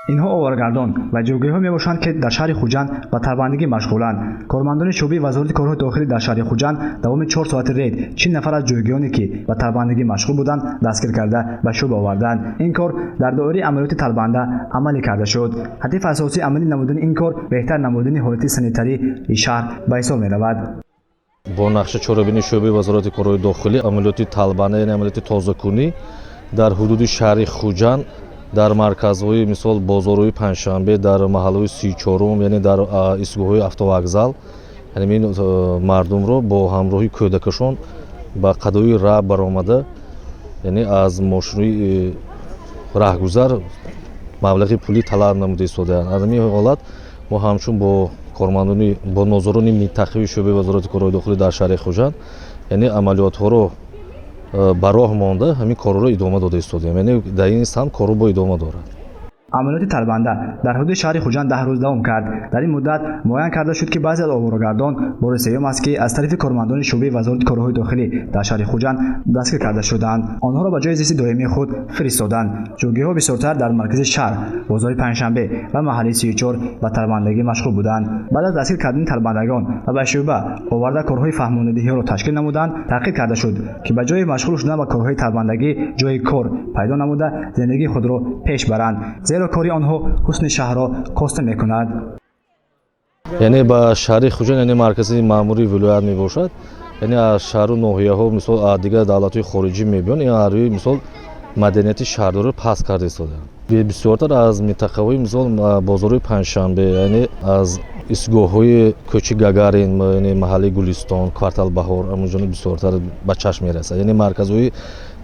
اینها آوارگردان و جوگی‌ها میباشند که در شهر خوجند و تربندگی مشغولند. کارمندان شعبه وزارت کارهای داخلی در شهر خوجند دوام 4 ساعت رید 40 نفر از جوگیانی که به تربندگی مشغول بودند دستگیر کرده به شعبه آوردند. این کار در دایره عملیات تربنده عملی کرده شد. هدف اساسی عملی نمودن این کار بهتر نمودن حالت سانیتری شهر به حساب می‌رود. با نقش چاره‌بینی شعبه وزارت کارهای داخلی عملیات تلبانه یعنی عملیات تازه‌کنی در حدود شهر خوجند در مرکزهای مثال بازارهای پنجشنبه در محلهای 34 یعنی در ایستگاه‌های автовокзал یعنی این مردم رو با همراهی کودکشون با قدوی راه برآمده یعنی از ماشین‌های راهگذر مبلغ پولی طلب نموده ایستاده‌اند. از این حالت ما همچون با کارمندان با ناظران منطقه‌ای شعبه وزارت کارهای داخلی در شهر خوجند یعنی عملیات‌ها رو ба роҳ монда ҳамин корро идома дода истодем яъне дар ин сам корро бо идома дорад. عملیات تربنده در حدود شهر خوجند 10 روز دوام کرد. در این مدت معین کرده شد که بعضی از آوارگردان بار سیوم است که از طرف کارمندان شعبه وزارت کارهای داخلی در شهر خوجند دستگیر کرده شدند. آنها را به جای زیست دائمی خود فرستادند. جوگی‌ها بسیارتر در مرکز شهر، بازار پنجشنبه و محله 34 به تربندگی مشغول بودند. بعد از دستگیر کردن تربندگان و به شعبه آورده کارهای فهماندهی را تشکیل نمودند، تحقیق کرده شد که به جای مشغول شدن به کارهای تربندگی جای کار پیدا نموده زندگی خود را پیش برند. زیرا کاری آنها حسن شهر را کاسته میکند. یعنی با شهر خوجند یعنی مرکزی ماموری ولایت می باشد یعنی از شهر و ناحیه ها مثال دیگر دولت‌های خارجی میبینن یا روی مثال مدنیت شهردار رو پس کرده ایستادند. بسیارتر از منطقه‌های مثال بازارهای پنجشنبه یعنی از ایستگاه‌های کوچه گاگارین یعنی محله گلستان کوارتال بهار همونجا بسیارتر به چشم میرسد. یعنی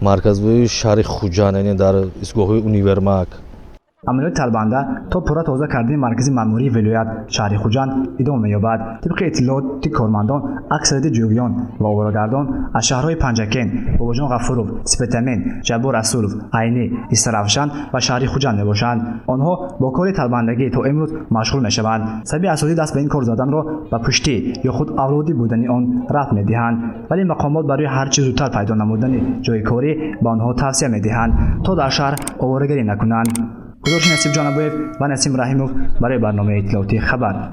مرکزهای شهر خوجند یعنی در ایستگاه‌های اونیورماک عملیات تلبنده تا پورا تازه کردن مرکزی ماموری ولایت شهر خوجند ادامه می‌یابد. طبق اطلاعات کارمندان اکثریت جوگیان و آوارگردان از شهرهای پنجکین، باباجان غفورov، سپتامین، جبار رسولov، عینی، استرافشان و شهر خوجند میباشند. آنها با کار تلبندگی تا امروز مشغول میشوند. سبب اساسی دست به این کار زدن را به پشتی یا خود اولادی بودن آن رفت میدهند، ولی مقامات برای هر چیز زودتر پیدا نمودن جای کاری به آنها توصیه میدهند تا در شهر آوارگری نکنند. گزارش نصیب جانبویف و نسیم رحیموف برای برنامه اطلاعاتی خبر.